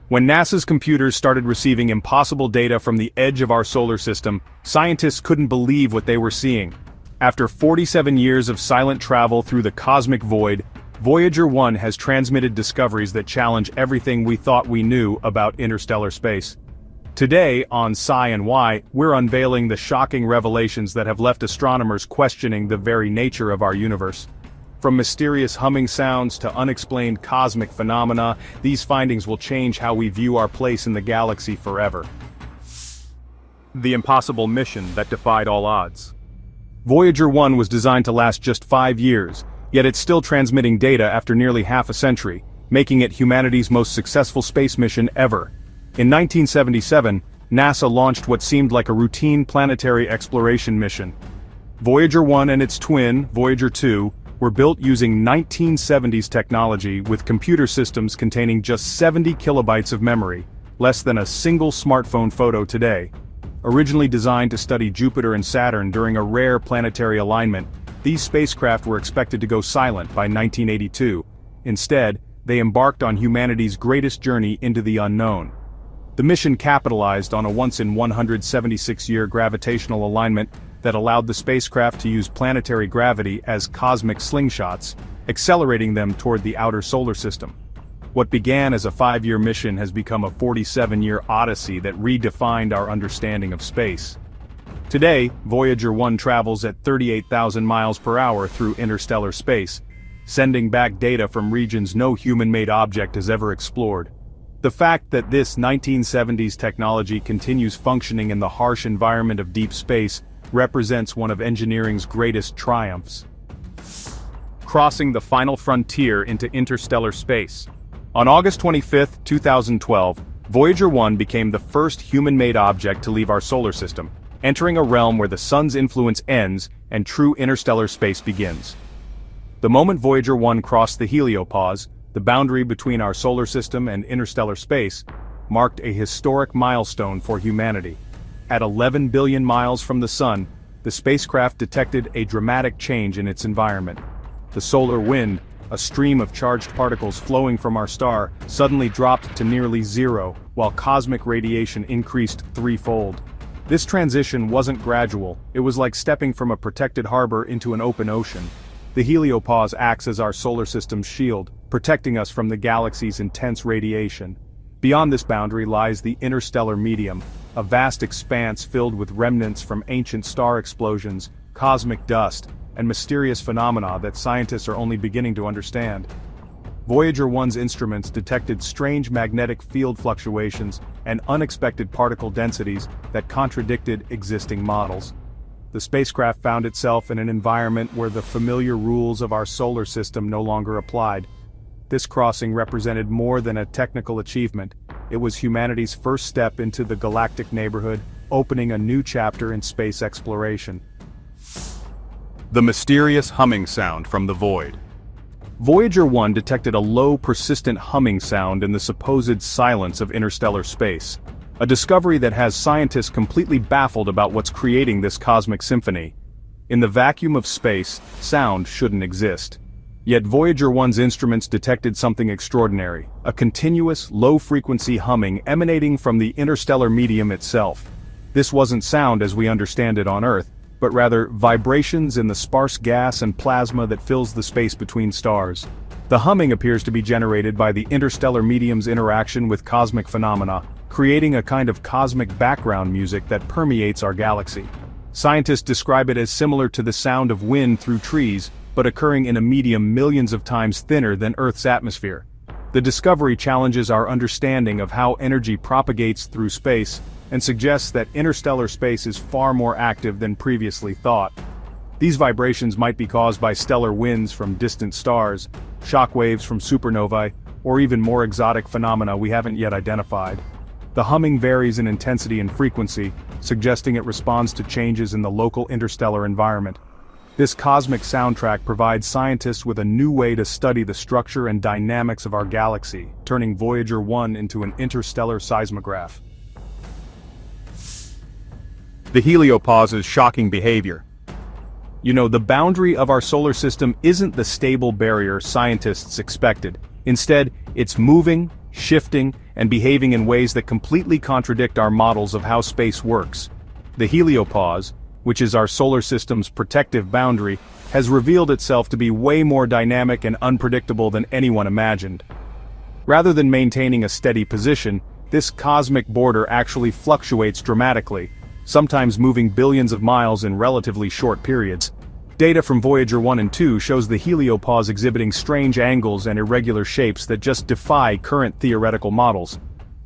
When NASA's computers started receiving impossible data from the edge of our solar system, scientists couldn't believe what they were seeing. After 47 years of silent travel through the cosmic void, Voyager 1 has transmitted discoveries that challenge everything we thought we knew about interstellar space. Today, on Sci and Why, we're unveiling the shocking revelations that have left astronomers questioning the very nature of our universe. From mysterious humming sounds to unexplained cosmic phenomena, these findings will change how we view our place in the galaxy forever. The impossible mission that defied all odds. Voyager 1 was designed to last just 5 years, yet it's still transmitting data after nearly half a century, making it humanity's most successful space mission ever. In 1977, NASA launched what seemed like a routine planetary exploration mission. Voyager 1 and its twin, Voyager 2, were built using 1970s technology with computer systems containing just 70 kilobytes of memory, less than a single smartphone photo today. Originally designed to study Jupiter and Saturn during a rare planetary alignment, these spacecraft were expected to go silent by 1982. Instead, they embarked on humanity's greatest journey into the unknown. The mission capitalized on a once-in-176-year gravitational alignment that allowed the spacecraft to use planetary gravity as cosmic slingshots, accelerating them toward the outer solar system. What began as a 5-year mission has become a 47-year odyssey that redefined our understanding of space. Today, Voyager 1 travels at 38,000 miles per hour through interstellar space, sending back data from regions no human-made object has ever explored. The fact that this 1970s technology continues functioning in the harsh environment of deep space represents one of engineering's greatest triumphs. Crossing the final frontier into interstellar space. On August 25, 2012, Voyager 1 became the first human-made object to leave our solar system, entering a realm where the sun's influence ends and true interstellar space begins. The moment Voyager 1 crossed the heliopause, the boundary between our solar system and interstellar space, marked a historic milestone for humanity. At 11 billion miles from the sun, the spacecraft detected a dramatic change in its environment. The solar wind, a stream of charged particles flowing from our star, suddenly dropped to nearly zero, while cosmic radiation increased threefold. This transition wasn't gradual, it was like stepping from a protected harbor into an open ocean. The heliopause acts as our solar system's shield, protecting us from the galaxy's intense radiation. Beyond this boundary lies the interstellar medium, a vast expanse filled with remnants from ancient star explosions, cosmic dust, and mysterious phenomena that scientists are only beginning to understand. Voyager 1's instruments detected strange magnetic field fluctuations and unexpected particle densities that contradicted existing models. The spacecraft found itself in an environment where the familiar rules of our solar system no longer applied. This crossing represented more than a technical achievement. It was humanity's first step into the galactic neighborhood, opening a new chapter in space exploration. The mysterious humming sound from the void. Voyager 1 detected a low, persistent humming sound in the supposed silence of interstellar space, a discovery that has scientists completely baffled about what's creating this cosmic symphony. In the vacuum of space, sound shouldn't exist. Yet Voyager 1's instruments detected something extraordinary, a continuous, low-frequency humming emanating from the interstellar medium itself. This wasn't sound as we understand it on Earth, but rather vibrations in the sparse gas and plasma that fills the space between stars. The humming appears to be generated by the interstellar medium's interaction with cosmic phenomena, creating a kind of cosmic background music that permeates our galaxy. Scientists describe it as similar to the sound of wind through trees, but occurring in a medium millions of times thinner than Earth's atmosphere. The discovery challenges our understanding of how energy propagates through space, and suggests that interstellar space is far more active than previously thought. These vibrations might be caused by stellar winds from distant stars, shockwaves from supernovae, or even more exotic phenomena we haven't yet identified. The humming varies in intensity and frequency, suggesting it responds to changes in the local interstellar environment. This cosmic soundtrack provides scientists with a new way to study the structure and dynamics of our galaxy, turning Voyager 1 into an interstellar seismograph. The heliopause's shocking behavior. You know, the boundary of our solar system isn't the stable barrier scientists expected. Instead, it's moving, shifting, and behaving in ways that completely contradict our models of how space works. The heliopause, which is our solar system's protective boundary, has revealed itself to be way more dynamic and unpredictable than anyone imagined. Rather than maintaining a steady position, this cosmic border actually fluctuates dramatically, sometimes moving billions of miles in relatively short periods. Data from Voyager 1 and 2 shows the heliopause exhibiting strange angles and irregular shapes that just defy current theoretical models.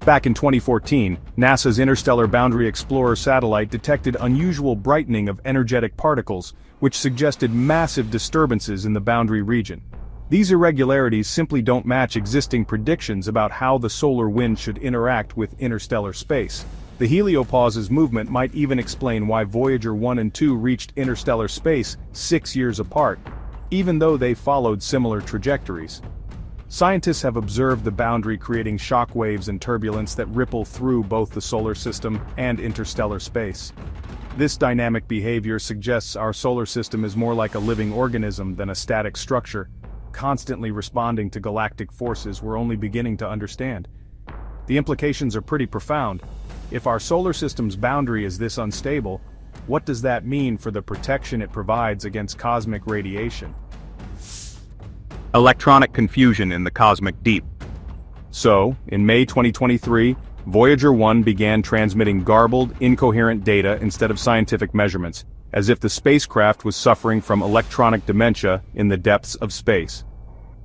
Back in 2014, NASA's Interstellar Boundary Explorer satellite detected unusual brightening of energetic particles, which suggested massive disturbances in the boundary region. These irregularities simply don't match existing predictions about how the solar wind should interact with interstellar space. The heliopause's movement might even explain why Voyager 1 and 2 reached interstellar space 6 years apart, even though they followed similar trajectories. Scientists have observed the boundary creating shock waves and turbulence that ripple through both the solar system and interstellar space. This dynamic behavior suggests our solar system is more like a living organism than a static structure, constantly responding to galactic forces we're only beginning to understand. The implications are pretty profound. If our solar system's boundary is this unstable, what does that mean for the protection it provides against cosmic radiation? Electronic confusion in the cosmic deep. So, in May 2023, Voyager 1 began transmitting garbled, incoherent data instead of scientific measurements, as if the spacecraft was suffering from electronic dementia in the depths of space.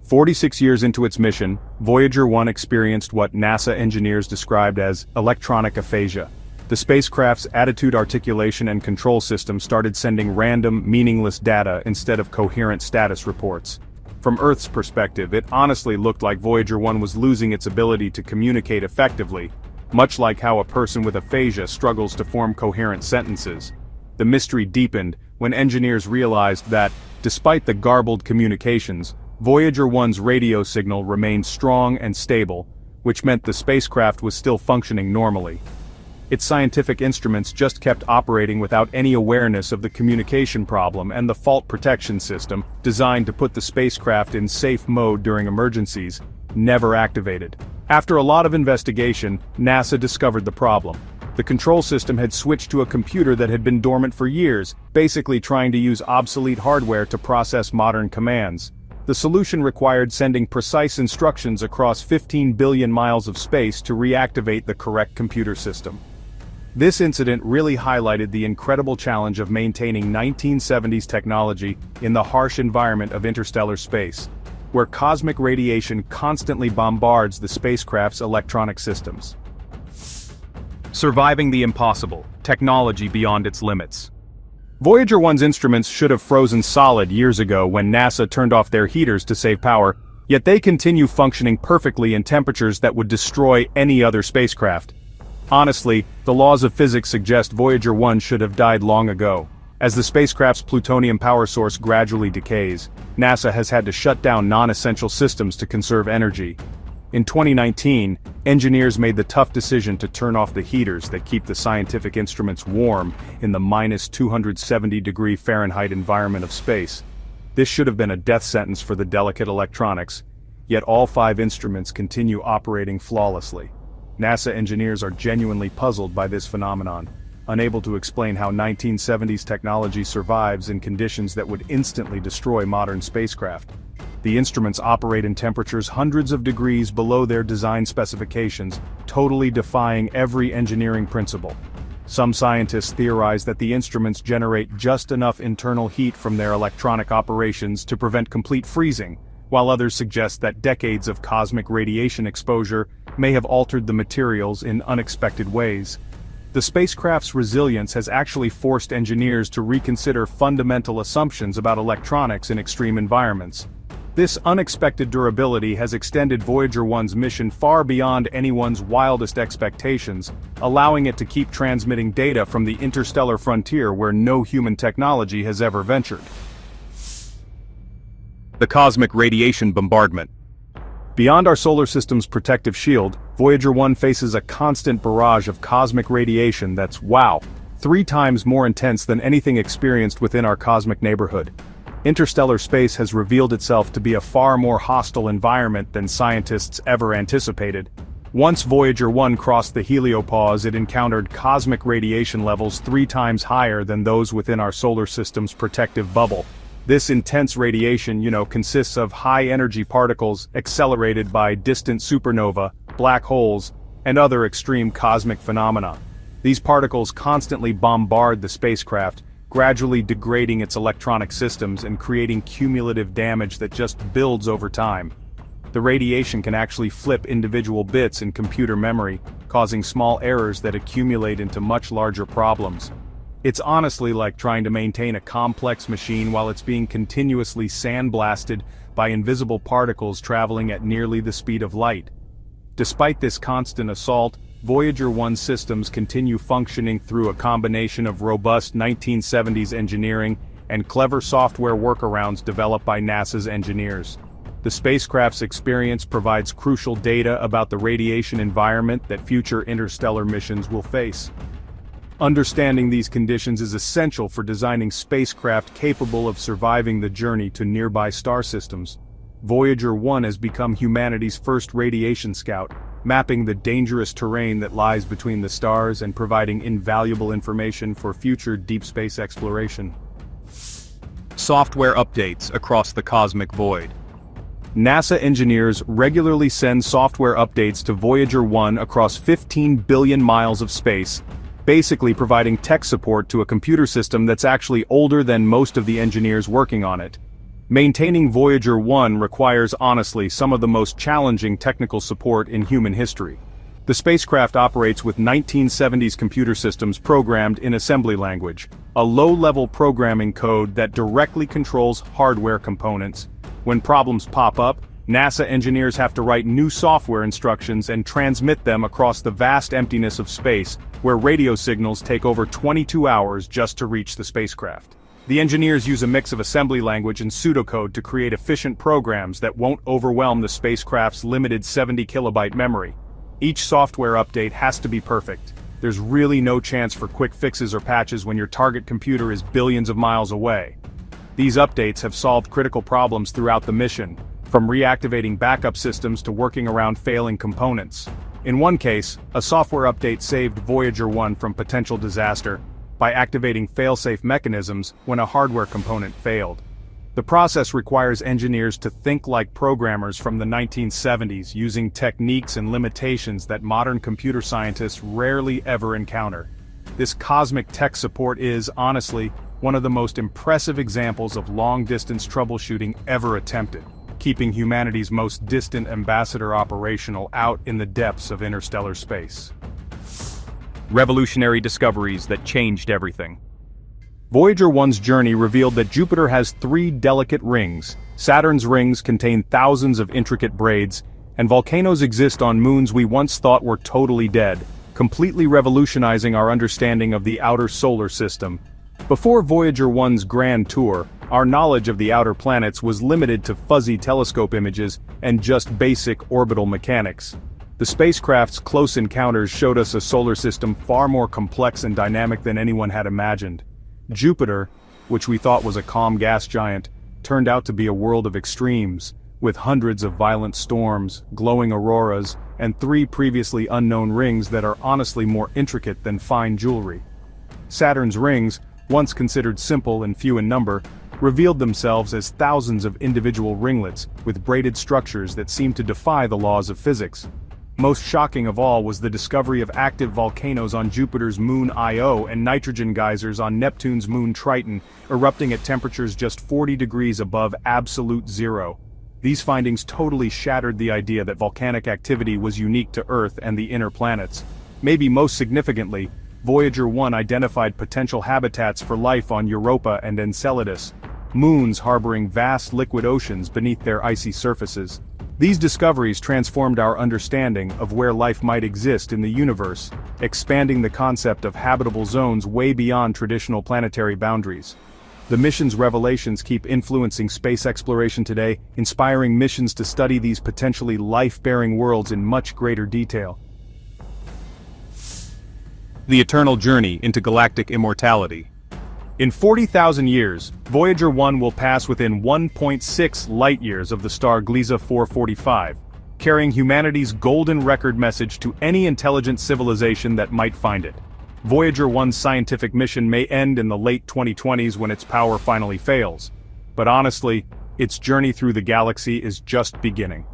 46 years into its mission, Voyager 1 experienced what NASA engineers described as electronic aphasia. The spacecraft's attitude articulation and control system started sending random, meaningless data instead of coherent status reports. From Earth's perspective, it honestly looked like Voyager 1 was losing its ability to communicate effectively, much like how a person with aphasia struggles to form coherent sentences. The mystery deepened when engineers realized that, despite the garbled communications, Voyager 1's radio signal remained strong and stable, which meant the spacecraft was still functioning normally. Its scientific instruments just kept operating without any awareness of the communication problem and the fault protection system, designed to put the spacecraft in safe mode during emergencies, never activated. After a lot of investigation, NASA discovered the problem. The control system had switched to a computer that had been dormant for years, basically trying to use obsolete hardware to process modern commands. The solution required sending precise instructions across 15 billion miles of space to reactivate the correct computer system. This incident really highlighted the incredible challenge of maintaining 1970s technology in the harsh environment of interstellar space, where cosmic radiation constantly bombards the spacecraft's electronic systems. Surviving the impossible, technology beyond its limits. Voyager 1's instruments should have frozen solid years ago when NASA turned off their heaters to save power, yet they continue functioning perfectly in temperatures that would destroy any other spacecraft. Honestly, the laws of physics suggest Voyager 1 should have died long ago. As the spacecraft's plutonium power source gradually decays, NASA has had to shut down non-essential systems to conserve energy. In 2019, engineers made the tough decision to turn off the heaters that keep the scientific instruments warm in the -270°F environment of space. This should have been a death sentence for the delicate electronics, yet all 5 instruments continue operating flawlessly. NASA engineers are genuinely puzzled by this phenomenon, unable to explain how 1970s technology survives in conditions that would instantly destroy modern spacecraft. The instruments operate in temperatures hundreds of degrees below their design specifications, totally defying every engineering principle. Some scientists theorize that the instruments generate just enough internal heat from their electronic operations to prevent complete freezing, while others suggest that decades of cosmic radiation exposure may have altered the materials in unexpected ways. The spacecraft's resilience has actually forced engineers to reconsider fundamental assumptions about electronics in extreme environments. This unexpected durability has extended Voyager 1's mission far beyond anyone's wildest expectations, allowing it to keep transmitting data from the interstellar frontier where no human technology has ever ventured. The cosmic radiation bombardment. Beyond our solar system's protective shield, Voyager 1 faces a constant barrage of cosmic radiation that's, wow, 3 times more intense than anything experienced within our cosmic neighborhood. Interstellar space has revealed itself to be a far more hostile environment than scientists ever anticipated. Once Voyager 1 crossed the heliopause, it encountered cosmic radiation levels 3 times higher than those within our solar system's protective bubble. This intense radiation, consists of high-energy particles accelerated by distant supernova, black holes, and other extreme cosmic phenomena. These particles constantly bombard the spacecraft, gradually degrading its electronic systems and creating cumulative damage that just builds over time. The radiation can actually flip individual bits in computer memory, causing small errors that accumulate into much larger problems. It's honestly like trying to maintain a complex machine while it's being continuously sandblasted by invisible particles traveling at nearly the speed of light. Despite this constant assault, Voyager 1 systems continue functioning through a combination of robust 1970s engineering and clever software workarounds developed by NASA's engineers. The spacecraft's experience provides crucial data about the radiation environment that future interstellar missions will face. Understanding these conditions is essential for designing spacecraft capable of surviving the journey to nearby star systems. Voyager 1 has become humanity's first radiation scout, mapping the dangerous terrain that lies between the stars and providing invaluable information for future deep space exploration. Software updates across the cosmic void. NASA engineers regularly send software updates to Voyager 1 across 15 billion miles of space, basically providing tech support to a computer system that's actually older than most of the engineers working on it. Maintaining Voyager 1 requires honestly some of the most challenging technical support in human history. The spacecraft operates with 1970s computer systems programmed in assembly language, a low-level programming code that directly controls hardware components. When problems pop up, NASA engineers have to write new software instructions and transmit them across the vast emptiness of space, where radio signals take over 22 hours just to reach the spacecraft. The engineers use a mix of assembly language and pseudocode to create efficient programs that won't overwhelm the spacecraft's limited 70-kilobyte memory. Each software update has to be perfect. There's really no chance for quick fixes or patches when your target computer is billions of miles away. These updates have solved critical problems throughout the mission, from reactivating backup systems to working around failing components. In one case, a software update saved Voyager 1 from potential disaster by activating fail-safe mechanisms when a hardware component failed. The process requires engineers to think like programmers from the 1970s, using techniques and limitations that modern computer scientists rarely ever encounter. This cosmic tech support is, honestly, one of the most impressive examples of long-distance troubleshooting ever attempted, keeping humanity's most distant ambassador operational out in the depths of interstellar space. Revolutionary discoveries that changed everything. Voyager 1's journey revealed that Jupiter has 3 delicate rings. Saturn's rings contain thousands of intricate braids, and volcanoes exist on moons we once thought were totally dead, completely revolutionizing our understanding of the outer solar system. Before Voyager 1's grand tour, our knowledge of the outer planets was limited to fuzzy telescope images and just basic orbital mechanics. The spacecraft's close encounters showed us a solar system far more complex and dynamic than anyone had imagined. Jupiter, which we thought was a calm gas giant, turned out to be a world of extremes, with hundreds of violent storms, glowing auroras, and 3 previously unknown rings that are honestly more intricate than fine jewelry. Saturn's rings, once considered simple and few in number, revealed themselves as thousands of individual ringlets with braided structures that seemed to defy the laws of physics. Most shocking of all was the discovery of active volcanoes on Jupiter's moon Io and nitrogen geysers on Neptune's moon Triton, erupting at temperatures just 40 degrees above absolute zero. These findings totally shattered the idea that volcanic activity was unique to Earth and the inner planets. Maybe most significantly, Voyager 1 identified potential habitats for life on Europa and Enceladus, moons harboring vast liquid oceans beneath their icy surfaces. These discoveries transformed our understanding of where life might exist in the universe, expanding the concept of habitable zones way beyond traditional planetary boundaries. The mission's revelations keep influencing space exploration today, inspiring missions to study these potentially life-bearing worlds in much greater detail. The eternal journey into galactic immortality. In 40,000 years, Voyager 1 will pass within 1.6 light-years of the star Gliese 445, carrying humanity's golden record message to any intelligent civilization that might find it. Voyager 1's scientific mission may end in the late 2020s when its power finally fails. But honestly, its journey through the galaxy is just beginning.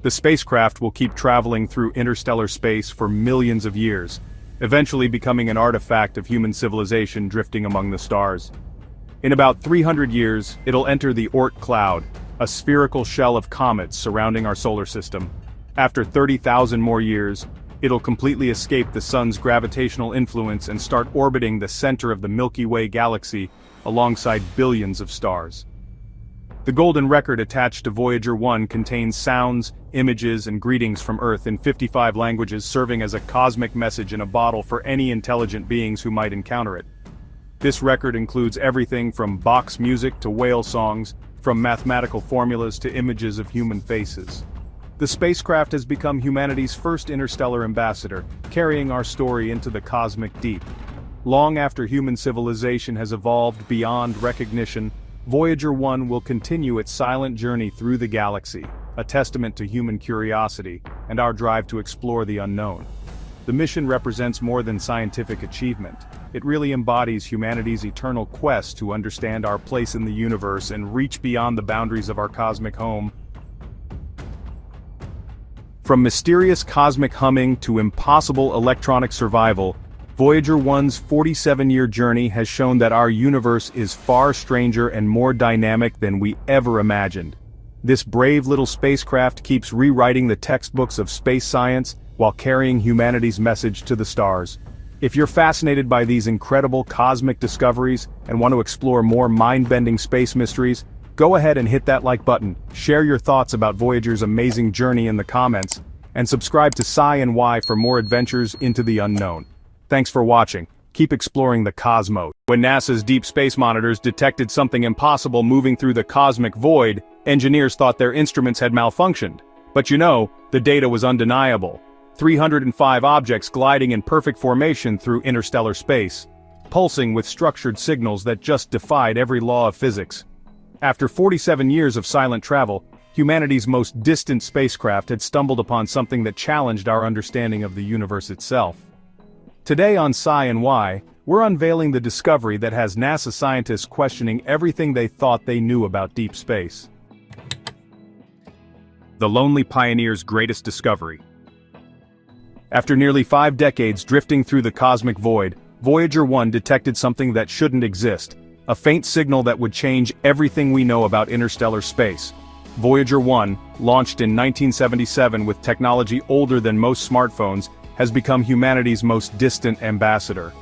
The spacecraft will keep traveling through interstellar space for millions of years, eventually becoming an artifact of human civilization drifting among the stars. In about 300 years, it'll enter the Oort cloud, a spherical shell of comets surrounding our solar system. After 30,000 more years, it'll completely escape the sun's gravitational influence and start orbiting the center of the Milky Way galaxy alongside billions of stars. The golden record attached to Voyager 1 contains sounds, images, and greetings from Earth in 55 languages, serving as a cosmic message in a bottle for any intelligent beings who might encounter it. This record includes everything from Bach's music to whale songs, from mathematical formulas to images of human faces. The spacecraft has become humanity's first interstellar ambassador, carrying our story into the cosmic deep. Long after human civilization has evolved beyond recognition, Voyager 1 will continue its silent journey through the galaxy, a testament to human curiosity and our drive to explore the unknown. The mission represents more than scientific achievement. It really embodies humanity's eternal quest to understand our place in the universe and reach beyond the boundaries of our cosmic home. From mysterious cosmic humming to impossible electronic survival, Voyager 1's 47-year journey has shown that our universe is far stranger and more dynamic than we ever imagined. This brave little spacecraft keeps rewriting the textbooks of space science while carrying humanity's message to the stars. If you're fascinated by these incredible cosmic discoveries and want to explore more mind-bending space mysteries, go ahead and hit that like button, share your thoughts about Voyager's amazing journey in the comments, and subscribe to Sci and Y for more adventures into the unknown. Thanks for watching. Keep exploring the cosmos. When NASA's deep space monitors detected something impossible moving through the cosmic void, engineers thought their instruments had malfunctioned. But the data was undeniable. 305 objects gliding in perfect formation through interstellar space, pulsing with structured signals that just defied every law of physics. After 47 years of silent travel, humanity's most distant spacecraft had stumbled upon something that challenged our understanding of the universe itself. Today on Sci and Y, we're unveiling the discovery that has NASA scientists questioning everything they thought they knew about deep space. The lonely pioneer's greatest discovery. After nearly 5 decades drifting through the cosmic void, Voyager 1 detected something that shouldn't exist, a faint signal that would change everything we know about interstellar space. Voyager 1, launched in 1977 with technology older than most smartphones, has become humanity's most distant ambassador.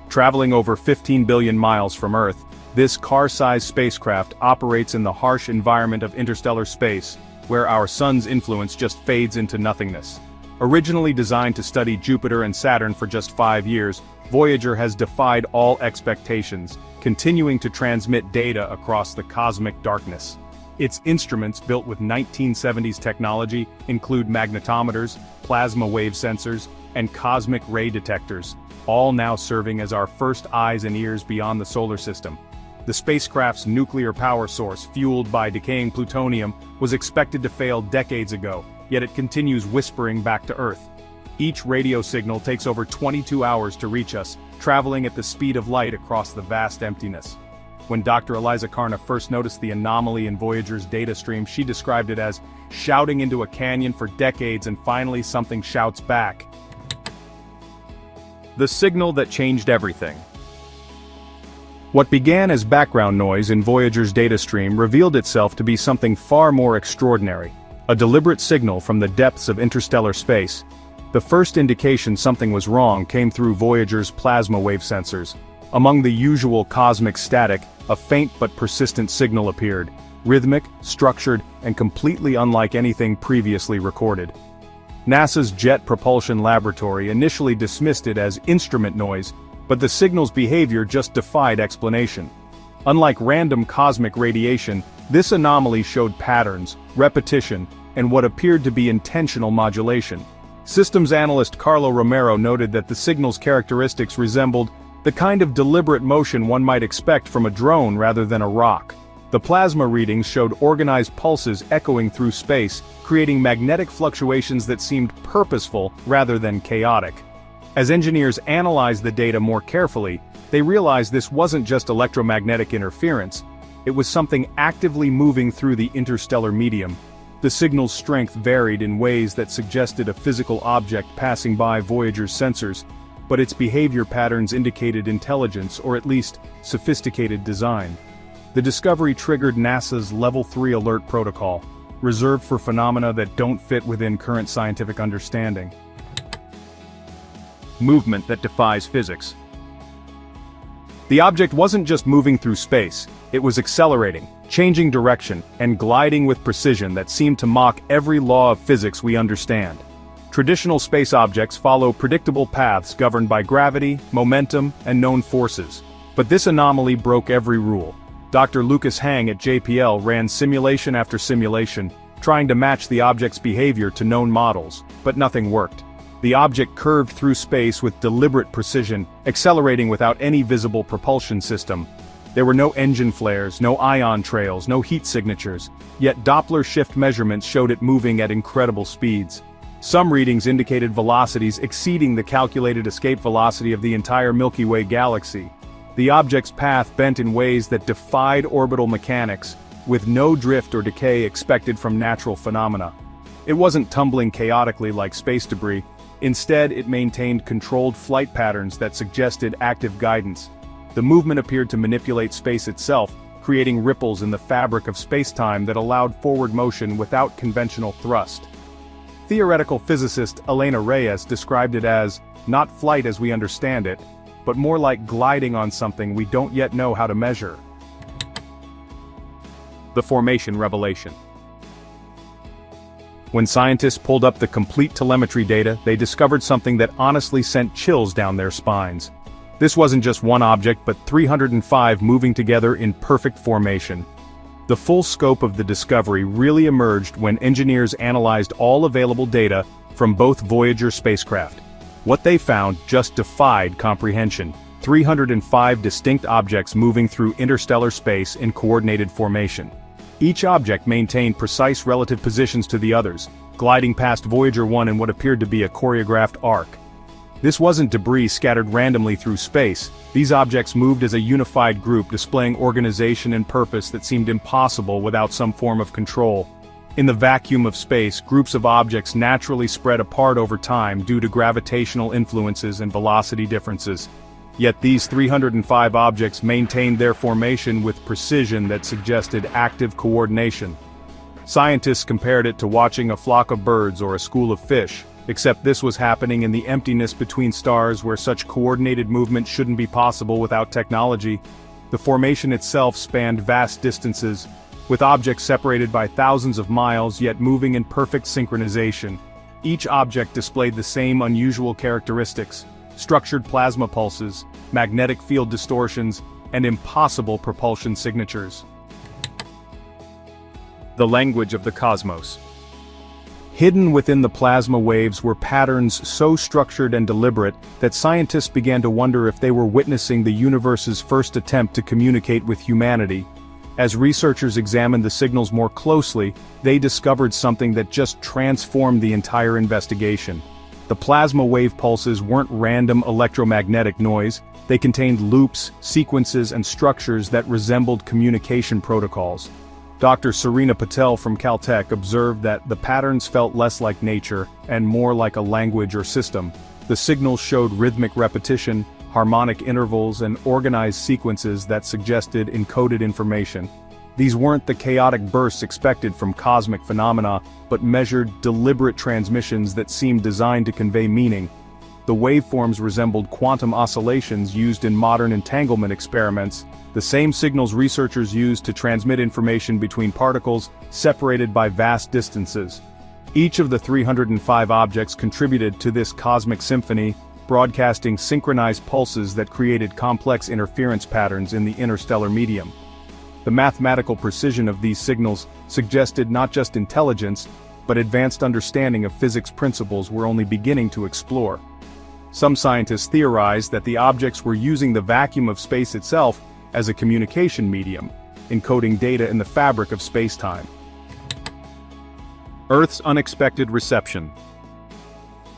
Traveling over 15 billion miles from Earth, this car-sized spacecraft operates in the harsh environment of interstellar space, where our sun's influence just fades into nothingness. Originally designed to study Jupiter and Saturn for just 5 years, Voyager has defied all expectations, continuing to transmit data across the cosmic darkness. Its instruments, built with 1970s technology, include magnetometers, plasma wave sensors, and cosmic ray detectors, all now serving as our first eyes and ears beyond the solar system. The spacecraft's nuclear power source, fueled by decaying plutonium, was expected to fail decades ago, yet it continues whispering back to Earth. Each radio signal takes over 22 hours to reach us, traveling at the speed of light across the vast emptiness. When Dr. Eliza Karna first noticed the anomaly in Voyager's data stream, she described it as shouting into a canyon for decades and finally something shouts back. The signal that changed everything. What began as background noise in Voyager's data stream revealed itself to be something far more extraordinary, a deliberate signal from the depths of interstellar space. The first indication something was wrong came through Voyager's plasma wave sensors. Among the usual cosmic static, a faint but persistent signal appeared, rhythmic, structured, and completely unlike anything previously recorded. NASA's Jet Propulsion Laboratory initially dismissed it as instrument noise, but the signal's behavior just defied explanation. Unlike random cosmic radiation, this anomaly showed patterns, repetition, and what appeared to be intentional modulation. Systems analyst Carlo Romero noted that the signal's characteristics resembled the kind of deliberate motion one might expect from a drone rather than a rock. The plasma readings showed organized pulses echoing through space, creating magnetic fluctuations that seemed purposeful rather than chaotic. As engineers analyzed the data more carefully, they realized this wasn't just electromagnetic interference, it was something actively moving through the interstellar medium. The signal's strength varied in ways that suggested a physical object passing by Voyager's sensors, but its behavior patterns indicated intelligence or at least sophisticated design. The discovery triggered NASA's Level 3 Alert Protocol, reserved for phenomena that don't fit within current scientific understanding. Movement that defies physics. The object wasn't just moving through space, it was accelerating, changing direction, and gliding with precision that seemed to mock every law of physics we understand. Traditional space objects follow predictable paths governed by gravity, momentum, and known forces. But this anomaly broke every rule. Dr. Lucas Hang at JPL ran simulation after simulation, trying to match the object's behavior to known models, but nothing worked. The object curved through space with deliberate precision, accelerating without any visible propulsion system. There were no engine flares, no ion trails, no heat signatures, yet Doppler shift measurements showed it moving at incredible speeds. Some readings indicated velocities exceeding the calculated escape velocity of the entire Milky Way galaxy. The object's path bent in ways that defied orbital mechanics, with no drift or decay expected from natural phenomena. It wasn't tumbling chaotically like space debris. Instead, it maintained controlled flight patterns that suggested active guidance. The movement appeared to manipulate space itself, creating ripples in the fabric of space-time that allowed forward motion without conventional thrust. Theoretical physicist Elena Reyes described it as, not flight as we understand it, but more like gliding on something we don't yet know how to measure. The formation revelation. When scientists pulled up the complete telemetry data, they discovered something that honestly sent chills down their spines. This wasn't just one object but 305 moving together in perfect formation. The full scope of the discovery really emerged when engineers analyzed all available data from both Voyager spacecraft. What they found just defied comprehension. 305 distinct objects moving through interstellar space in coordinated formation. Each object maintained precise relative positions to the others, gliding past Voyager 1 in what appeared to be a choreographed arc. This wasn't debris scattered randomly through space. These objects moved as a unified group, displaying organization and purpose that seemed impossible without some form of control. In the vacuum of space, groups of objects naturally spread apart over time due to gravitational influences and velocity differences. Yet these 305 objects maintained their formation with precision that suggested active coordination. Scientists compared it to watching a flock of birds or a school of fish, except this was happening in the emptiness between stars where such coordinated movement shouldn't be possible without technology. The formation itself spanned vast distances, with objects separated by thousands of miles yet moving in perfect synchronization. Each object displayed the same unusual characteristics: structured plasma pulses, magnetic field distortions, and impossible propulsion signatures. The language of the cosmos. Hidden within the plasma waves were patterns so structured and deliberate that scientists began to wonder if they were witnessing the universe's first attempt to communicate with humanity. As researchers examined the signals more closely, they discovered something that just transformed the entire investigation. The plasma wave pulses weren't random electromagnetic noise, they contained loops, sequences, and structures that resembled communication protocols. Dr. Serena Patel from Caltech observed that the patterns felt less like nature and more like a language or system. The signals showed rhythmic repetition, harmonic intervals, and organized sequences that suggested encoded information. These weren't the chaotic bursts expected from cosmic phenomena, but measured, deliberate transmissions that seemed designed to convey meaning. The waveforms resembled quantum oscillations used in modern entanglement experiments, the same signals researchers use to transmit information between particles separated by vast distances. Each of the 305 objects contributed to this cosmic symphony, broadcasting synchronized pulses that created complex interference patterns in the interstellar medium. The mathematical precision of these signals suggested not just intelligence, but advanced understanding of physics principles we're only beginning to explore. Some scientists theorized that the objects were using the vacuum of space itself as a communication medium. encoding data in the fabric of space-time. Earth's unexpected reception.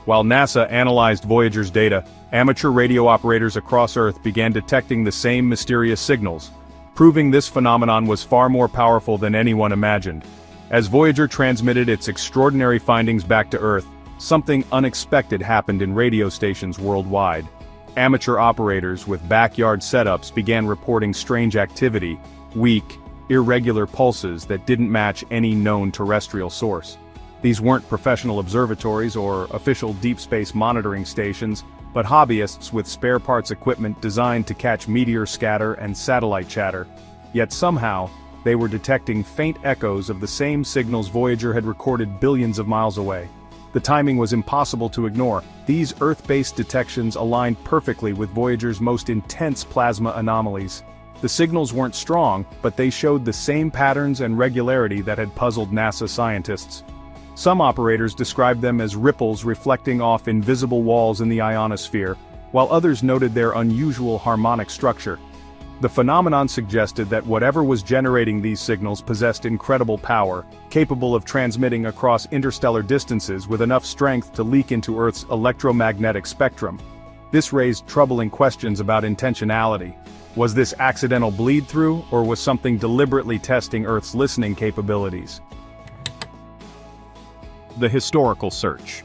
While NASA analyzed Voyager's data, amateur radio operators across Earth began detecting the same mysterious signals, proving this phenomenon was far more powerful than anyone imagined. As Voyager transmitted its extraordinary findings back to Earth, something unexpected happened in radio stations worldwide. Amateur operators with backyard setups began reporting strange activity, weak, irregular pulses that didn't match any known terrestrial source. These weren't professional observatories or official deep space monitoring stations, but hobbyists with spare parts equipment designed to catch meteor scatter and satellite chatter. Yet somehow, they were detecting faint echoes of the same signals Voyager had recorded billions of miles away. The timing was impossible to ignore. These Earth-based detections aligned perfectly with Voyager's most intense plasma anomalies. The signals weren't strong, but they showed the same patterns and regularity that had puzzled NASA scientists. Some operators described them as ripples reflecting off invisible walls in the ionosphere, while others noted their unusual harmonic structure. The phenomenon suggested that whatever was generating these signals possessed incredible power, capable of transmitting across interstellar distances with enough strength to leak into Earth's electromagnetic spectrum. This raised troubling questions about intentionality. Was this accidental bleed-through, or was something deliberately testing Earth's listening capabilities? The historical search.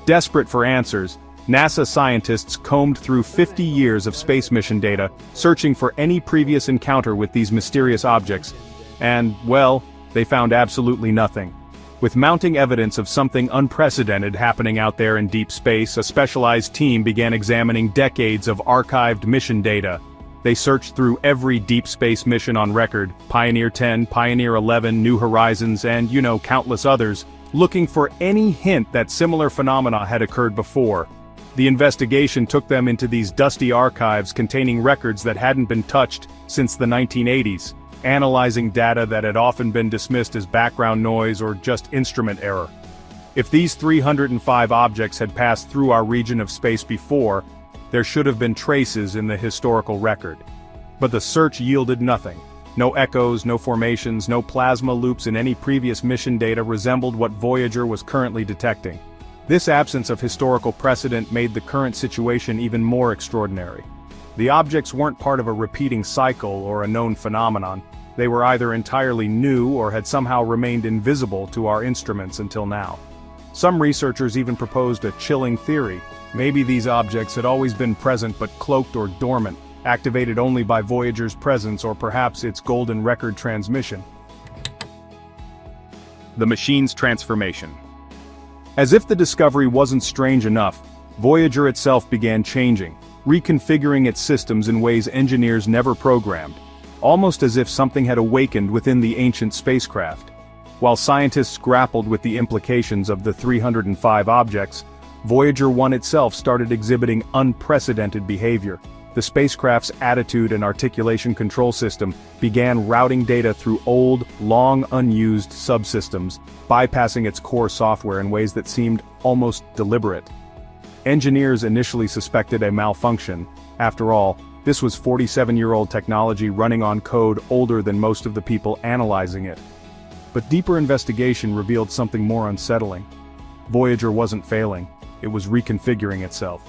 Desperate for answers, NASA scientists combed through 50 years of space mission data, searching for any previous encounter with these mysterious objects, and, well, they found absolutely nothing. With mounting evidence of something unprecedented happening out there in deep space, a specialized team began examining decades of archived mission data. They searched through every deep space mission on record, Pioneer 10, Pioneer 11, New Horizons, and, countless others, looking for any hint that similar phenomena had occurred before. The investigation took them into these dusty archives containing records that hadn't been touched since the 1980s, analyzing data that had often been dismissed as background noise or just instrument error. If these 305 objects had passed through our region of space before, there should have been traces in the historical record. But the search yielded nothing. No echoes, no formations, no plasma loops in any previous mission data resembled what Voyager was currently detecting. This absence of historical precedent made the current situation even more extraordinary. The objects weren't part of a repeating cycle or a known phenomenon. They were either entirely new or had somehow remained invisible to our instruments until now. Some researchers even proposed a chilling theory. Maybe these objects had always been present but cloaked or dormant, activated only by Voyager's presence or perhaps its golden record transmission. The machine's transformation. As if the discovery wasn't strange enough, Voyager itself began changing, reconfiguring its systems in ways engineers never programmed, almost as if something had awakened within the ancient spacecraft. While scientists grappled with the implications of the 305 objects, Voyager 1 itself started exhibiting unprecedented behavior. The spacecraft's attitude and articulation control system began routing data through old, long-unused subsystems, bypassing its core software in ways that seemed almost deliberate. Engineers initially suspected a malfunction. After all, this was 47-year-old technology running on code older than most of the people analyzing it. But deeper investigation revealed something more unsettling. Voyager wasn't failing, it was reconfiguring itself.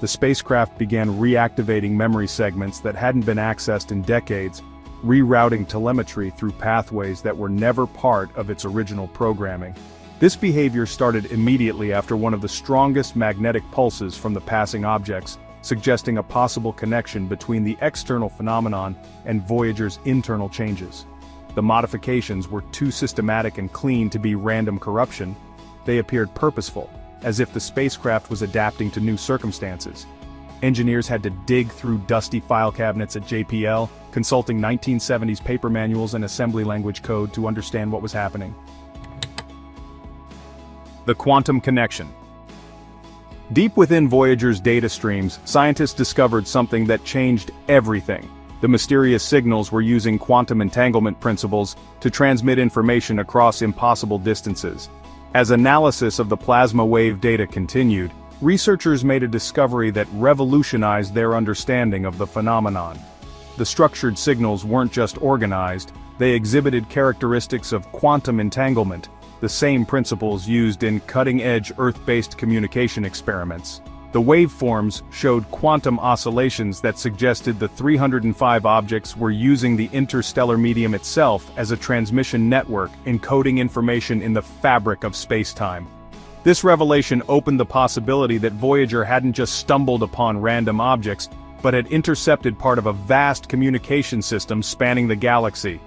The spacecraft began reactivating memory segments that hadn't been accessed in decades, rerouting telemetry through pathways that were never part of its original programming. This behavior started immediately after one of the strongest magnetic pulses from the passing objects, suggesting a possible connection between the external phenomenon and Voyager's internal changes. The modifications were too systematic and clean to be random corruption. They appeared purposeful, as if the spacecraft was adapting to new circumstances. Engineers had to dig through dusty file cabinets at JPL, consulting 1970s paper manuals and assembly language code to understand what was happening. The quantum connection. Deep within Voyager's data streams, scientists discovered something that changed everything. The mysterious signals were using quantum entanglement principles to transmit information across impossible distances. As analysis of the plasma wave data continued, researchers made a discovery that revolutionized their understanding of the phenomenon. The The structured signals weren't just organized, they exhibited characteristics of quantum entanglement, the same principles used in cutting-edge Earth-based communication experiments. The waveforms showed quantum oscillations that suggested the 305 objects were using the interstellar medium itself as a transmission network, encoding information in the fabric of space-time. This revelation opened the possibility that Voyager hadn't just stumbled upon random objects, but had intercepted part of a vast communication system spanning the galaxy.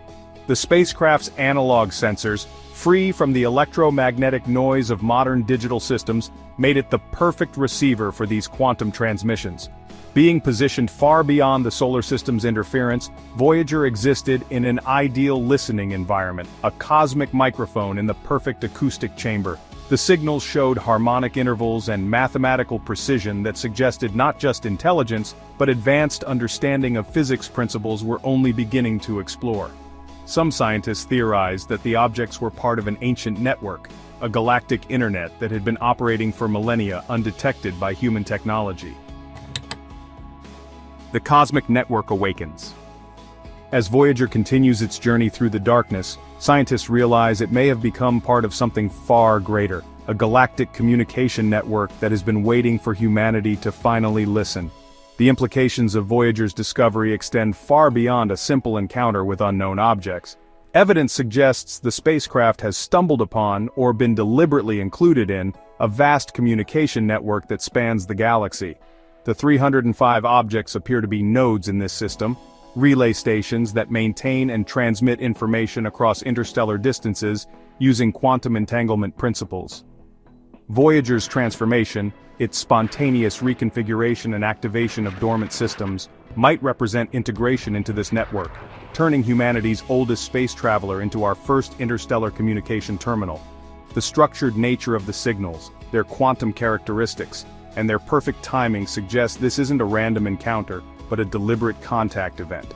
The spacecraft's analog sensors, free from the electromagnetic noise of modern digital systems, made it the perfect receiver for these quantum transmissions. Being positioned far beyond the solar system's interference, Voyager existed in an ideal listening environment, a cosmic microphone in the perfect acoustic chamber. The signals showed harmonic intervals and mathematical precision that suggested not just intelligence, but advanced understanding of physics principles we're only beginning to explore. Some scientists theorized that the objects were part of an ancient network, a galactic internet that had been operating for millennia undetected by human technology. The cosmic network awakens. As Voyager continues its journey through the darkness, scientists realize it may have become part of something far greater, a galactic communication network that has been waiting for humanity to finally listen. The implications of Voyager's discovery extend far beyond a simple encounter with unknown objects. Evidence suggests the spacecraft has stumbled upon, or been deliberately included in, a vast communication network that spans the galaxy. The 305 objects appear to be nodes in this system, relay stations that maintain and transmit information across interstellar distances using quantum entanglement principles. Voyager's transformation, its spontaneous reconfiguration and activation of dormant systems, might represent integration into this network, turning humanity's oldest space traveler into our first interstellar communication terminal. The structured nature of the signals, their quantum characteristics, and their perfect timing suggest this isn't a random encounter, but a deliberate contact event.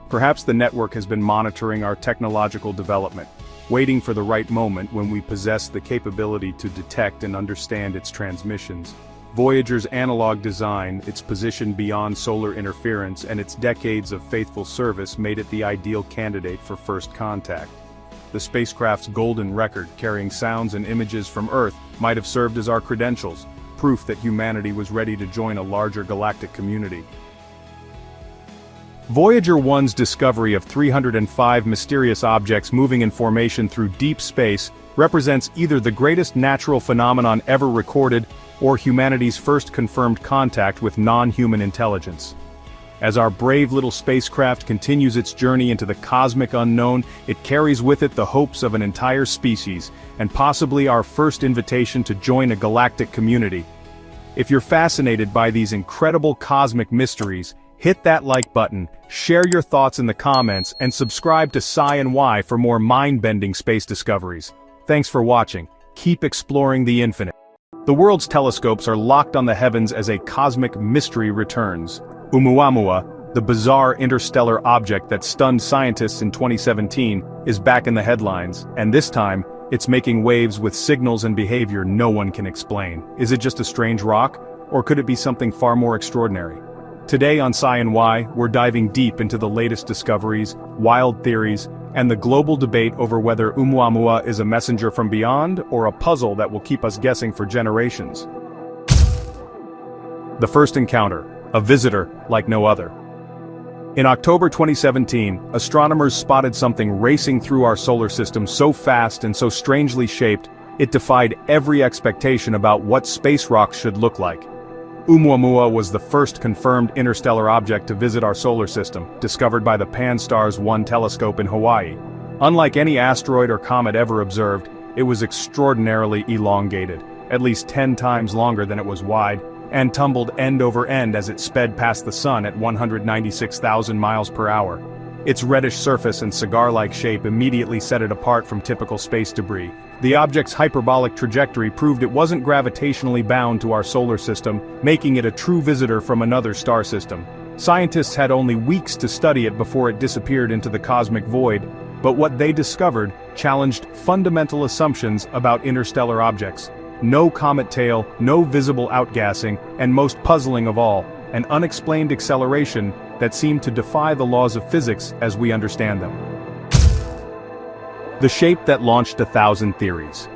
Perhaps the network has been monitoring our technological development, waiting for the right moment when we possess the capability to detect and understand its transmissions. Voyager's analog design, its position beyond solar interference, and its decades of faithful service made it the ideal candidate for first contact. The spacecraft's golden record, carrying sounds and images from Earth, might have served as our credentials, proof that humanity was ready to join a larger galactic community. Voyager 1's discovery of 305 mysterious objects moving in formation through deep space represents either the greatest natural phenomenon ever recorded or humanity's first confirmed contact with non-human intelligence. As our brave little spacecraft continues its journey into the cosmic unknown, it carries with it the hopes of an entire species, and possibly our first invitation to join a galactic community. If you're fascinated by these incredible cosmic mysteries, hit that like button, share your thoughts in the comments, and subscribe to Sci and Y for more mind-bending space discoveries. Thanks for watching. Keep exploring the infinite. The world's telescopes are locked on the heavens as a cosmic mystery returns. Oumuamua, the bizarre interstellar object that stunned scientists in 2017, is back in the headlines, and this time, it's making waves with signals and behavior no one can explain. Is it just a strange rock, or could it be something far more extraordinary? Today on Sci and Y, we're diving deep into the latest discoveries, wild theories, and the global debate over whether Oumuamua is a messenger from beyond or a puzzle that will keep us guessing for generations. The first encounter, a visitor like no other. In October 2017, astronomers spotted something racing through our solar system so fast and so strangely shaped, it defied every expectation about what space rocks should look like. Oumuamua was the first confirmed interstellar object to visit our solar system, discovered by the Pan-STARRS 1 telescope in Hawaii. Unlike any asteroid or comet ever observed, it was extraordinarily elongated, at least 10 times longer than it was wide, and tumbled end over end as it sped past the sun at 196,000 miles per hour. Its reddish surface and cigar-like shape immediately set it apart from typical space debris. The object's hyperbolic trajectory proved it wasn't gravitationally bound to our solar system, making it a true visitor from another star system. Scientists had only weeks to study it before it disappeared into the cosmic void, but what they discovered challenged fundamental assumptions about interstellar objects. No comet tail, no visible outgassing, and most puzzling of all, an unexplained acceleration that seemed to defy the laws of physics as we understand them. The shape that launched 1,000 theories.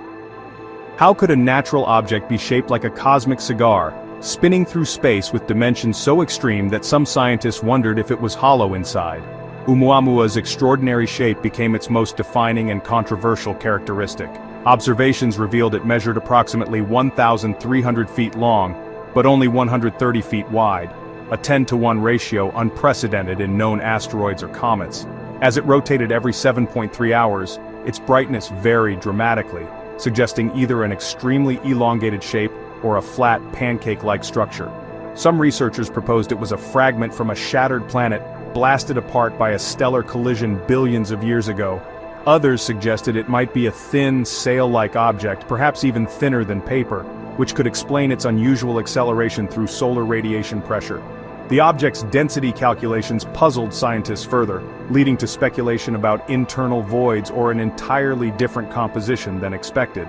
How could a natural object be shaped like a cosmic cigar, spinning through space with dimensions so extreme that some scientists wondered if it was hollow inside? Oumuamua's extraordinary shape became its most defining and controversial characteristic. Observations revealed it measured approximately 1,300 feet long, but only 130 feet wide, a 10-to-1 ratio unprecedented in known asteroids or comets. As it rotated every 7.3 hours, its brightness varied dramatically, suggesting either an extremely elongated shape or a flat, pancake-like structure. Some researchers proposed it was a fragment from a shattered planet blasted apart by a stellar collision billions of years ago. Others suggested it might be a thin, sail-like object, perhaps even thinner than paper, which could explain its unusual acceleration through solar radiation pressure. The object's density calculations puzzled scientists further, leading to speculation about internal voids or an entirely different composition than expected.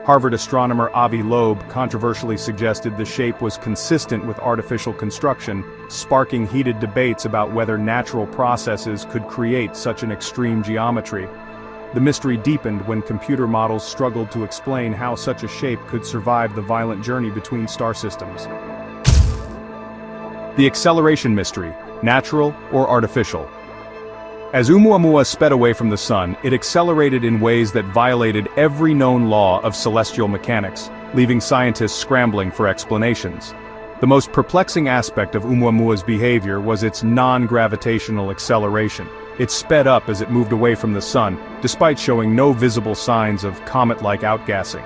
Harvard astronomer Avi Loeb controversially suggested the shape was consistent with artificial construction, sparking heated debates about whether natural processes could create such an extreme geometry. The mystery deepened when computer models struggled to explain how such a shape could survive the violent journey between star systems. The acceleration mystery, natural or artificial? As Oumuamua sped away from the sun, it accelerated in ways that violated every known law of celestial mechanics, leaving scientists scrambling for explanations. The most perplexing aspect of Oumuamua's behavior was its non-gravitational acceleration. It sped up as it moved away from the sun, despite showing no visible signs of comet-like outgassing.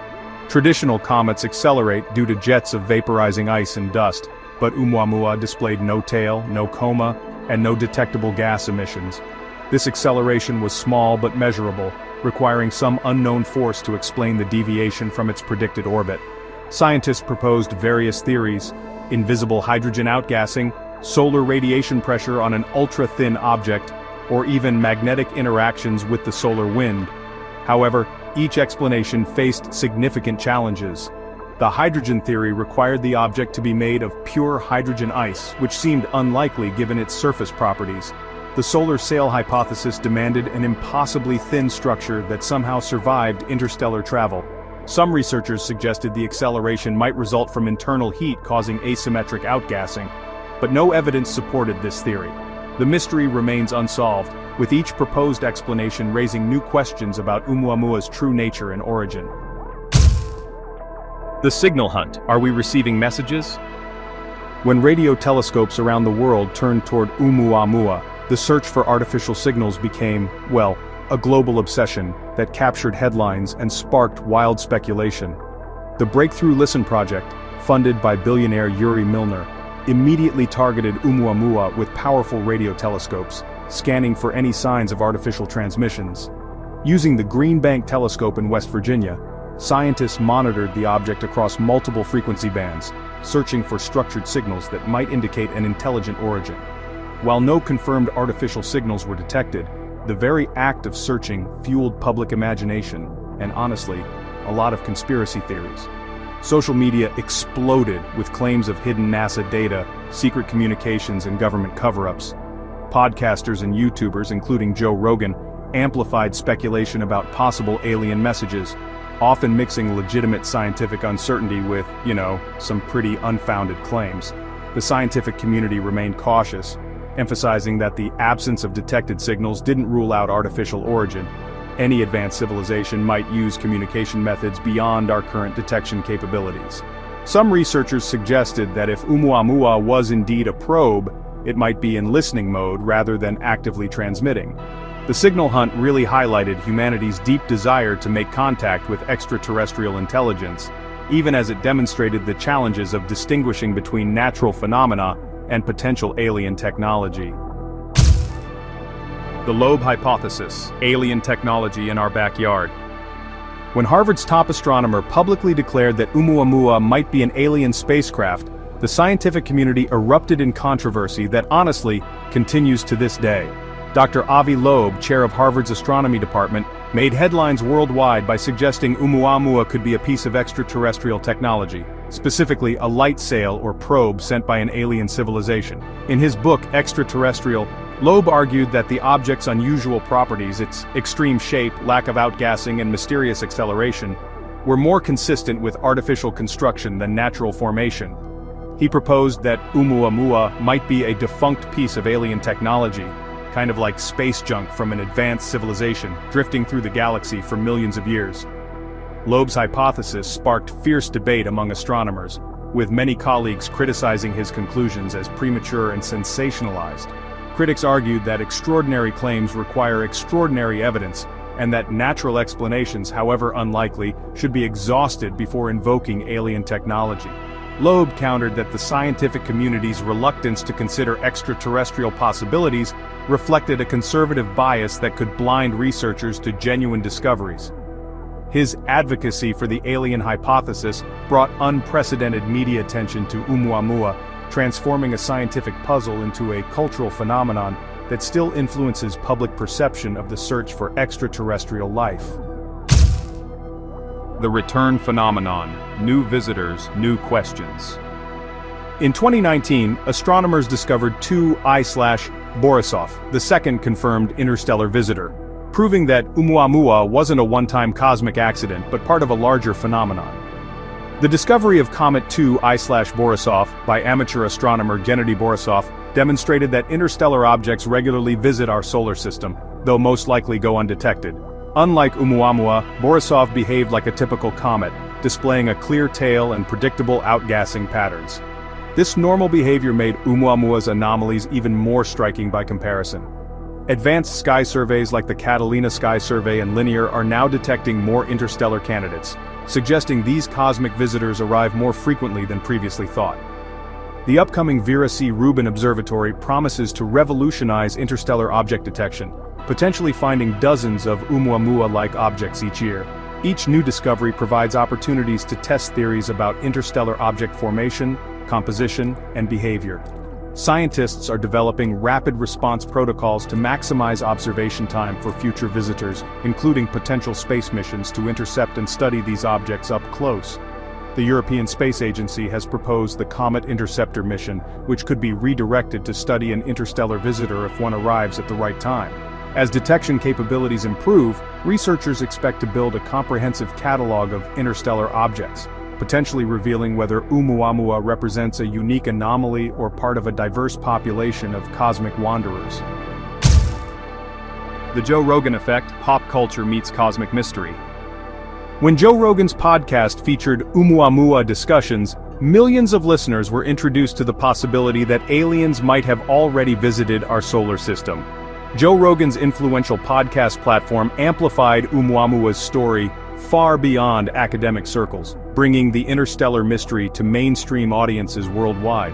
Traditional comets accelerate due to jets of vaporizing ice and dust, but Oumuamua displayed no tail, no coma, and no detectable gas emissions. This acceleration was small but measurable, requiring some unknown force to explain the deviation from its predicted orbit. Scientists proposed various theories: invisible hydrogen outgassing, solar radiation pressure on an ultra-thin object, or even magnetic interactions with the solar wind. However, each explanation faced significant challenges. The hydrogen theory required the object to be made of pure hydrogen ice, which seemed unlikely given its surface properties. The solar sail hypothesis demanded an impossibly thin structure that somehow survived interstellar travel. Some researchers suggested the acceleration might result from internal heat causing asymmetric outgassing, but no evidence supported this theory. The mystery remains unsolved, with each proposed explanation raising new questions about Oumuamua's true nature and origin. The signal hunt. Are we receiving messages? When radio telescopes around the world turned toward Oumuamua, the search for artificial signals became, well, a global obsession that captured headlines and sparked wild speculation. The Breakthrough Listen project, funded by billionaire Yuri Milner, immediately targeted Oumuamua with powerful radio telescopes, scanning for any signs of artificial transmissions. Using the Green Bank telescope in West Virginia, scientists monitored the object across multiple frequency bands, searching for structured signals that might indicate an intelligent origin. While no confirmed artificial signals were detected, the very act of searching fueled public imagination, and honestly, a lot of conspiracy theories. Social media exploded with claims of hidden NASA data, secret communications, and government cover-ups. Podcasters and YouTubers, including Joe Rogan, amplified speculation about possible alien messages, often mixing legitimate scientific uncertainty with, some pretty unfounded claims. The scientific community remained cautious, emphasizing that the absence of detected signals didn't rule out artificial origin. Any advanced civilization might use communication methods beyond our current detection capabilities. Some researchers suggested that if Oumuamua was indeed a probe, it might be in listening mode rather than actively transmitting. The signal hunt really highlighted humanity's deep desire to make contact with extraterrestrial intelligence, even as it demonstrated the challenges of distinguishing between natural phenomena and potential alien technology. The Loeb hypothesis: alien technology in our backyard. When Harvard's top astronomer publicly declared that Oumuamua might be an alien spacecraft, the scientific community erupted in controversy that honestly continues to this day. Dr. Avi Loeb, chair of Harvard's astronomy department, made headlines worldwide by suggesting Oumuamua could be a piece of extraterrestrial technology. specifically a light sail or probe sent by an alien civilization. In his book Extraterrestrial, Loeb argued that the object's unusual properties, its extreme shape, lack of outgassing, and mysterious acceleration, were more consistent with artificial construction than natural formation. He proposed that Oumuamua might be a defunct piece of alien technology, kind of like space junk from an advanced civilization drifting through the galaxy for millions of years. Loeb's hypothesis sparked fierce debate among astronomers, with many colleagues criticizing his conclusions as premature and sensationalized. Critics argued that extraordinary claims require extraordinary evidence, and that natural explanations, however unlikely, should be exhausted before invoking alien technology. Loeb countered that the scientific community's reluctance to consider extraterrestrial possibilities reflected a conservative bias that could blind researchers to genuine discoveries. His advocacy for the alien hypothesis brought unprecedented media attention to Oumuamua, transforming a scientific puzzle into a cultural phenomenon that still influences public perception of the search for extraterrestrial life. The return phenomenon, new visitors, new questions. In 2019, astronomers discovered 2I/Borisov, the second confirmed interstellar visitor, proving that Oumuamua wasn't a one-time cosmic accident but part of a larger phenomenon. The discovery of Comet 2I/Borisov by amateur astronomer Gennady Borisov demonstrated that interstellar objects regularly visit our solar system, though most likely go undetected. Unlike Oumuamua, Borisov behaved like a typical comet, displaying a clear tail and predictable outgassing patterns. This normal behavior made Oumuamua's anomalies even more striking by comparison. Advanced sky surveys like the Catalina Sky Survey and Linear are now detecting more interstellar candidates, suggesting these cosmic visitors arrive more frequently than previously thought. The upcoming Vera C. Rubin Observatory promises to revolutionize interstellar object detection, potentially finding dozens of Oumuamua-like objects each year. Each new discovery provides opportunities to test theories about interstellar object formation, composition, and behavior. Scientists are developing rapid response protocols to maximize observation time for future visitors, including potential space missions to intercept and study these objects up close. The European Space Agency has proposed the Comet Interceptor mission, which could be redirected to study an interstellar visitor if one arrives at the right time. As detection capabilities improve, researchers expect to build a comprehensive catalog of interstellar objects, potentially revealing whether Oumuamua represents a unique anomaly or part of a diverse population of cosmic wanderers. The Joe Rogan Effect, pop culture meets cosmic mystery. When Joe Rogan's podcast featured Oumuamua discussions, millions of listeners were introduced to the possibility that aliens might have already visited our solar system. Joe Rogan's influential podcast platform amplified Oumuamua's story far beyond academic circles, bringing the interstellar mystery to mainstream audiences worldwide.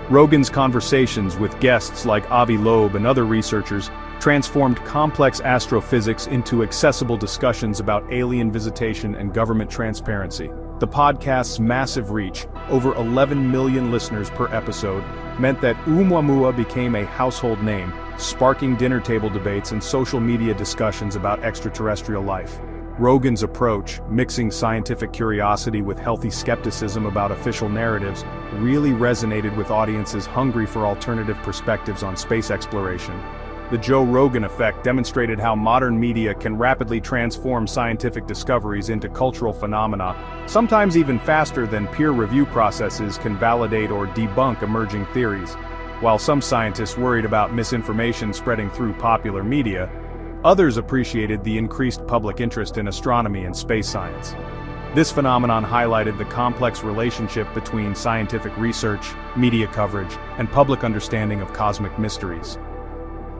Rogan's conversations with guests like Avi Loeb and other researchers transformed complex astrophysics into accessible discussions about alien visitation and government transparency. The podcast's massive reach, over 11 million listeners per episode, meant that Oumuamua became a household name, sparking dinner table debates and social media discussions about extraterrestrial life. Rogan's approach, mixing scientific curiosity with healthy skepticism about official narratives, really resonated with audiences hungry for alternative perspectives on space exploration. The Joe Rogan Effect demonstrated how modern media can rapidly transform scientific discoveries into cultural phenomena, sometimes even faster than peer review processes can validate or debunk emerging theories. While some scientists worried about misinformation spreading through popular media, others appreciated the increased public interest in astronomy and space science. This phenomenon highlighted the complex relationship between scientific research, media coverage, and public understanding of cosmic mysteries.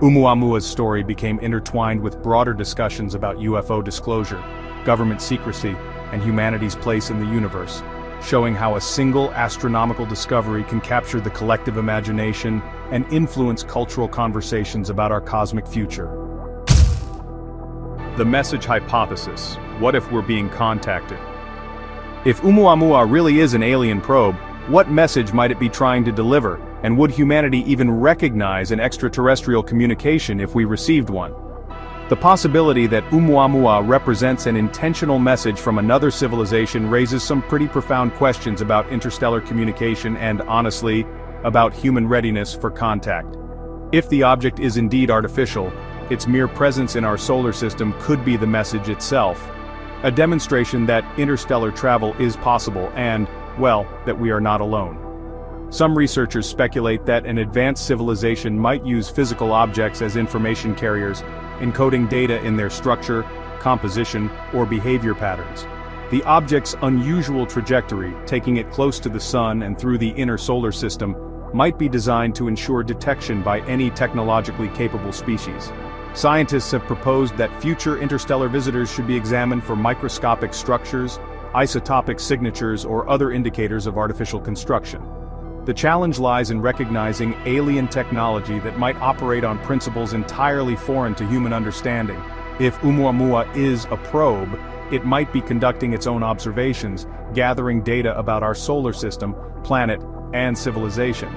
Oumuamua's story became intertwined with broader discussions about UFO disclosure, government secrecy, and humanity's place in the universe, showing how a single astronomical discovery can capture the collective imagination and influence cultural conversations about our cosmic future. The message hypothesis. What if we're being contacted? If Oumuamua really is an alien probe, what message might it be trying to deliver, and would humanity even recognize an extraterrestrial communication if we received one? The possibility that Oumuamua represents an intentional message from another civilization raises some pretty profound questions about interstellar communication and, honestly, about human readiness for contact. If the object is indeed artificial, its mere presence in our solar system could be the message itself. A demonstration that interstellar travel is possible and, well, that we are not alone. Some researchers speculate that an advanced civilization might use physical objects as information carriers, encoding data in their structure, composition, or behavior patterns. The object's unusual trajectory, taking it close to the Sun and through the inner solar system, might be designed to ensure detection by any technologically capable species. Scientists have proposed that future interstellar visitors should be examined for microscopic structures, isotopic signatures, or other indicators of artificial construction. The challenge lies in recognizing alien technology that might operate on principles entirely foreign to human understanding. If Oumuamua is a probe, it might be conducting its own observations, gathering data about our solar system, planet, and civilization.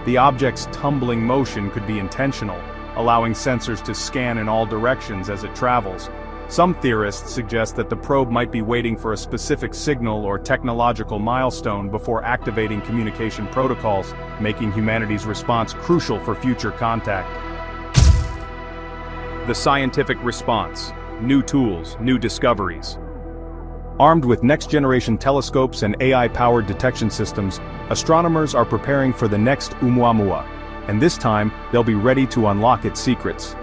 The object's tumbling motion could be intentional, allowing sensors to scan in all directions as it travels. Some theorists suggest that the probe might be waiting for a specific signal or technological milestone before activating communication protocols, making humanity's response crucial for future contact. The scientific response. New tools, new discoveries. Armed with next-generation telescopes and AI-powered detection systems, astronomers are preparing for the next Oumuamua, and this time, they'll be ready to unlock its secrets.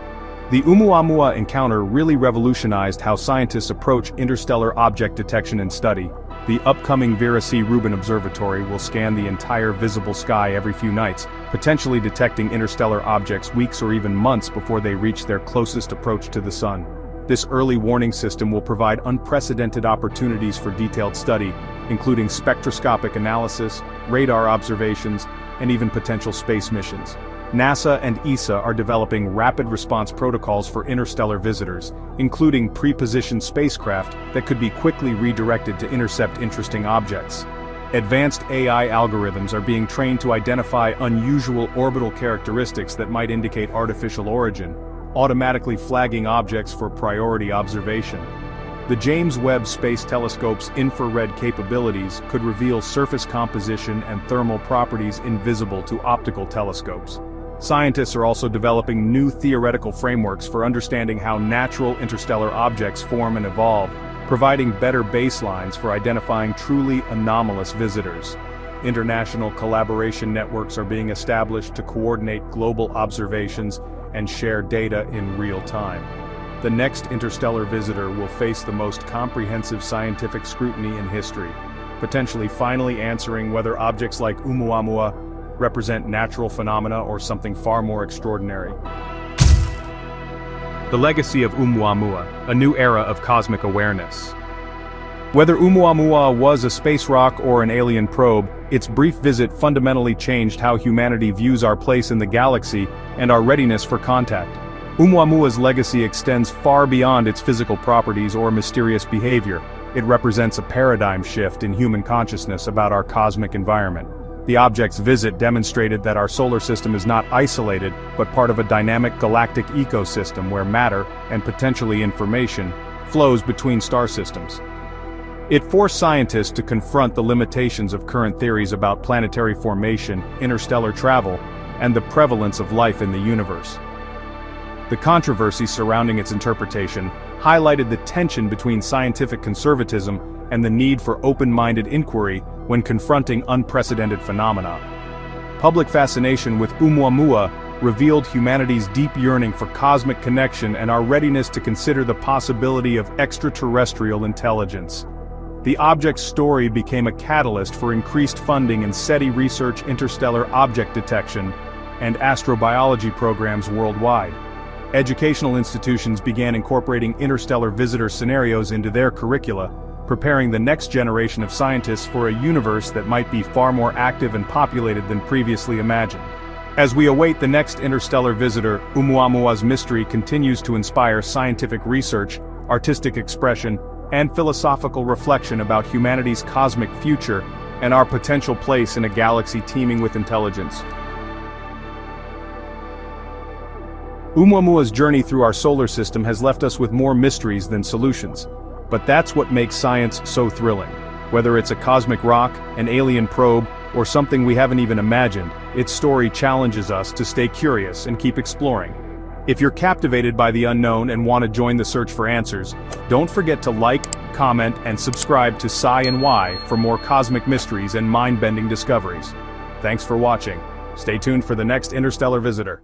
The Oumuamua encounter really revolutionized how scientists approach interstellar object detection and study. The upcoming Vera C. Rubin Observatory will scan the entire visible sky every few nights, potentially detecting interstellar objects weeks or even months before they reach their closest approach to the Sun. This early warning system will provide unprecedented opportunities for detailed study, including spectroscopic analysis, radar observations, and even potential space missions. NASA and ESA are developing rapid response protocols for interstellar visitors, including pre-positioned spacecraft that could be quickly redirected to intercept interesting objects. Advanced AI algorithms are being trained to identify unusual orbital characteristics that might indicate artificial origin, automatically flagging objects for priority observation. The James Webb Space Telescope's infrared capabilities could reveal surface composition and thermal properties invisible to optical telescopes. Scientists are also developing new theoretical frameworks for understanding how natural interstellar objects form and evolve, providing better baselines for identifying truly anomalous visitors. International collaboration networks are being established to coordinate global observations and share data in real time. The next interstellar visitor will face the most comprehensive scientific scrutiny in history, potentially finally answering whether objects like Oumuamua represent natural phenomena or something far more extraordinary. The legacy of Oumuamua, a new era of cosmic awareness. Whether Oumuamua was a space rock or an alien probe, its brief visit fundamentally changed how humanity views our place in the galaxy and our readiness for contact. Oumuamua's legacy extends far beyond its physical properties or mysterious behavior. It represents a paradigm shift in human consciousness about our cosmic environment. The object's visit demonstrated that our solar system is not isolated, but part of a dynamic galactic ecosystem where matter, and potentially information, flows between star systems. It forced scientists to confront the limitations of current theories about planetary formation, interstellar travel, and the prevalence of life in the universe. The controversy surrounding its interpretation highlighted the tension between scientific conservatism and the need for open-minded inquiry when confronting unprecedented phenomena. Public fascination with Oumuamua revealed humanity's deep yearning for cosmic connection and our readiness to consider the possibility of extraterrestrial intelligence. The object's story became a catalyst for increased funding in SETI research, interstellar object detection, and astrobiology programs worldwide. Educational institutions began incorporating interstellar visitor scenarios into their curricula, preparing the next generation of scientists for a universe that might be far more active and populated than previously imagined. As we await the next interstellar visitor, Oumuamua's mystery continues to inspire scientific research, artistic expression, and philosophical reflection about humanity's cosmic future and our potential place in a galaxy teeming with intelligence. Oumuamua's journey through our solar system has left us with more mysteries than solutions. But that's what makes science so thrilling. Whether it's a cosmic rock, an alien probe, or something we haven't even imagined, its story challenges us to stay curious and keep exploring. If you're captivated by the unknown and want to join the search for answers, don't forget to like, comment, and subscribe to Sci and Y for more cosmic mysteries and mind-bending discoveries. Thanks for watching. Stay tuned for the next interstellar visitor.